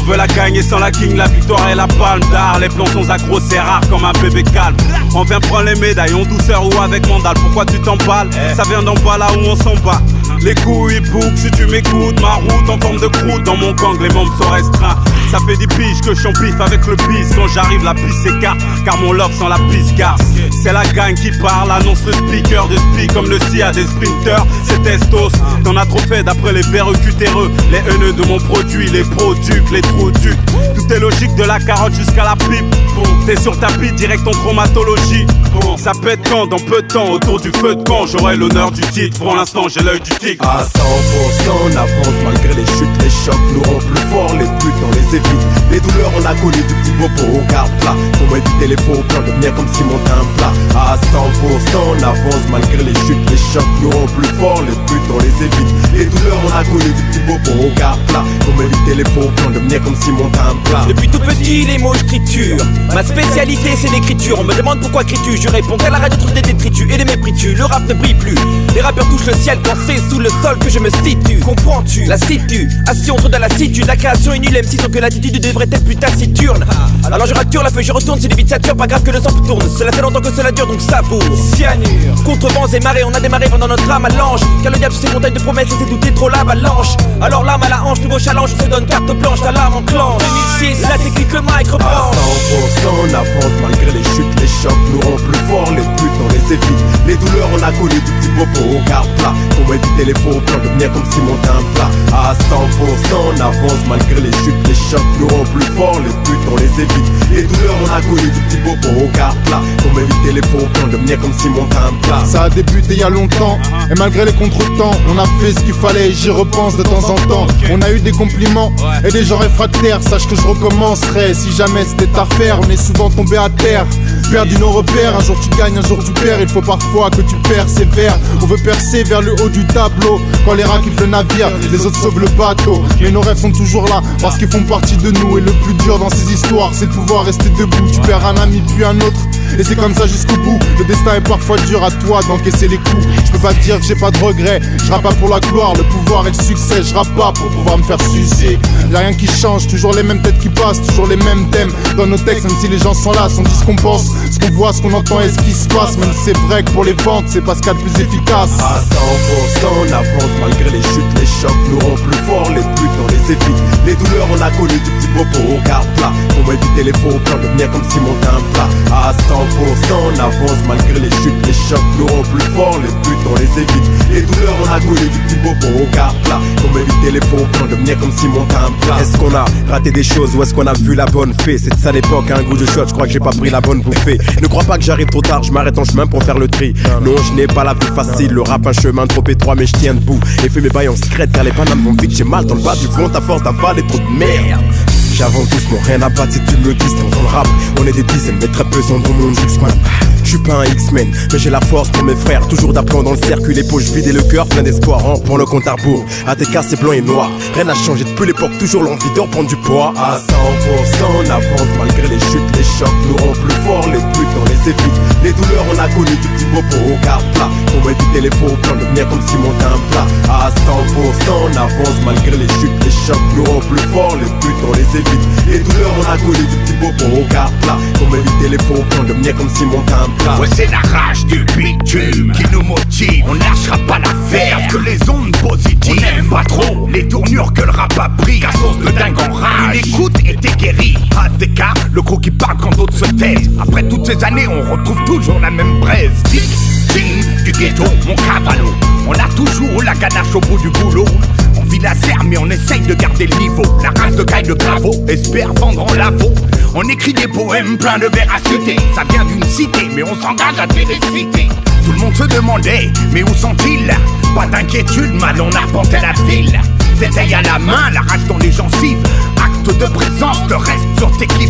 veut la gagner sans la king, la victoire et la palme d'art. Les plans sont accros, c'est rare comme un bébé calme. On vient prendre les médailles en douceur ou avec mandale. Pourquoi tu t'emballes? Ça vient d'en bas là où on s'en bat. Les coups ils boucent si tu m'écoutes. Ma route en forme de croûte, dans mon gang les membres sont restreints. Ça fait 10 piges que je suis en bif avec le bis. Quand j'arrive la piste s'écarte, car mon love sans la piste garce. C'est la gang qui parle, annonce le speaker de speak comme le si à des sprinters. C'est testos, t'en as trop fait d'après les verres cutéreux. Les haineux de mon produit, les produits, les trous ducs. Tout est logique de la carotte jusqu'à la pipe. T'es sur tapis, direct en traumatologie. Ça pète quand dans peu de temps, autour du feu de camp. J'aurai l'honneur du titre, pour l'instant j'ai l'œil du tigre. À 100% on avance malgré les chutes, les chocs nous rendent plus forts, les buts on les évite. Les douleurs on a connu du petit bobo au garde plat. Comment éviter les faux plans, devenir comme si monter un plat. À 100% on avance malgré les chutes, les chocs nous rendent plus forts, les buts on les évite. Les douleurs on a connu du petit bobo au garde plat. Comment éviter les faux plans, devenir comme si monter un plat. Depuis tout petit les mots je triture. Ma spécialité c'est l'écriture. On me demande pourquoi cries-tu, je réponds qu'à la radio trouve des détritus et des mépris-tu. Le rap ne brille plus, les rappeurs touchent le ciel quand c'est sous le sol que je me situe. Comprends-tu, la situ, assis entre dans la situ. La création est nulle, M6 sans que l'attitude devrait être plus taciturne. Alors je rature la feuille, je retourne, c'est des beats sature. Pas grave que le sang tourne, cela fait longtemps que cela dure donc savoure. Cyanure, contre vents et marées, on a démarré pendant notre âme à l'ange. Car le diable sur ces montagnes de promesses et c'est tout est trop l'avalanche. Alors l'âme à la hanche, nouveau challenge, on se donne carte blanche, ta lame enclenche. 2006, la technique, le mic reprend. À 100% on avance malgré les chutes, les chocs nous rendent plus forts, les buts on les évite. Les douleurs on a connu du petit bobo au garde plat. Comment éviter les faux plans, devenir comme si monter un plat. À 100% on avance malgré les chutes, les chocs nous rendent plus forts, les buts on les évite. Les douleurs on a connu du petit bobo au garde plat. Comment éviter les faux plans, devenir comme si monter un plat. Ça a débuté il y a longtemps, et malgré les contretemps, on a fait ce qu'il fallait et j'y repense de temps en temps. On a eu des compliments et des gens réfractaires, sache que je recommencerai si jamais c'était à refaire. On est souvent tombé à terre, perdu nos repères. Un jour tu gagnes, un jour tu perds, il faut parfois que tu persévères. On veut percer vers le haut du tableau, quand les rats quittent le navire, les autres sauvent le bateau. Mais nos rêves sont toujours là, parce qu'ils font partie de nous. Et le plus dur dans ces histoires, c'est de pouvoir rester debout. Tu perds un ami puis un autre, et c'est comme ça jusqu'au bout. Le destin est parfois dur, à toi d'encaisser les coups. Je peux pas te dire que j'ai pas de regrets, je rappe pas pour la gloire, le pouvoir et le succès. Je rappe pas pour pouvoir me faire sucer. Y'a rien qui change, toujours les mêmes têtes qui passent, toujours les mêmes thèmes dans nos textes. Même si les gens sont là, on dit ce qu'on pense, ce qu'on voit, ce qu'on entend et ce qui se passe. Même si c'est vrai que pour les ventes, c'est pas ce qu'il y a de plus efficace. À 100% on avance malgré les chutes, les chocs nous rendent plus forts, les buts on les évite. Les douleurs on a connu du petit bobo au garde plat. Comment éviter les faux plans, devenir comme si monter un plat. À 100% on avance malgré les chutes, les chocs nous rendent plus forts, les buts on les évite. Les douleurs on a connu du petit bobo au garde plat. Comment éviter les faux plans, devenir comme si monter un plat. Est-ce qu'on a raté des choses ou est-ce qu'on a vu la bonne fée? C'est de ça l'époque, un goût de shot, je crois que j'ai pas pris la bonne bouffée. Ne crois pas que j'arrive trop tard, je m'arrête en chemin pour faire le tri. Non, je n'ai pas la vie facile, le rap un chemin trop étroit mais je tiens debout. Et fais mes bails en secrète car les bananes vont vite, j'ai mal dans le bas du ventre à force d'avaler trop de merde. J'avance doucement, rien à battre si tu me le dis. Dans le rap, on est des dizaines, mais très peu sont dans mon X-Man. Je suis pas un X-Men, mais j'ai la force pour mes frères. Toujours d'aplomb dans le circuit, les poches vides et le cœur plein d'espoir. Pour le compte à rebours, ATK c'est blanc et noir. Rien n'a changé depuis l'époque, toujours l'envie de reprendre du poids. À 100% on avance malgré les chutes, les chocs nous rendent plus forts, les buts on les évite. Les douleurs on a connu du petit bobo au garde plat. Comment éviter les faux plans, devenir comme si monter un plat. À 100% on avance malgré les chutes, les chocs nous rendent plus forts, les buts on les évite. Les douleurs on a connu du petit bobo au garde plat. Comment éviter les faux plans, devenir comme si monter un plat. Ouais, c'est la rage du bitume qui nous motive. On lâchera pas l'affaire, parce que les ondes positives. On n'aime pas trop les tournures que le rap a pris. À sauce de dingue en rage, une écoute et t'es guéri. ATK, le gros qui parle quand d'autres se taisent. Après toutes ces années, on retrouve toujours la même braise. Team du ghetto, mon cavallo. On a toujours la ganache au bout du boulot. On vit la serre mais on essaye de garder le niveau. La race de caille de claveau espère vendre en lavo. On écrit des poèmes pleins de véracité. Ça vient d'une cité mais on s'engage à te les réciter. Tout le monde se demandait mais où sont-ils? Pas d'inquiétude, mal on arpentait la ville. Détail à la main, la rage dans les gencives. Acte de présence, le reste sur tes qui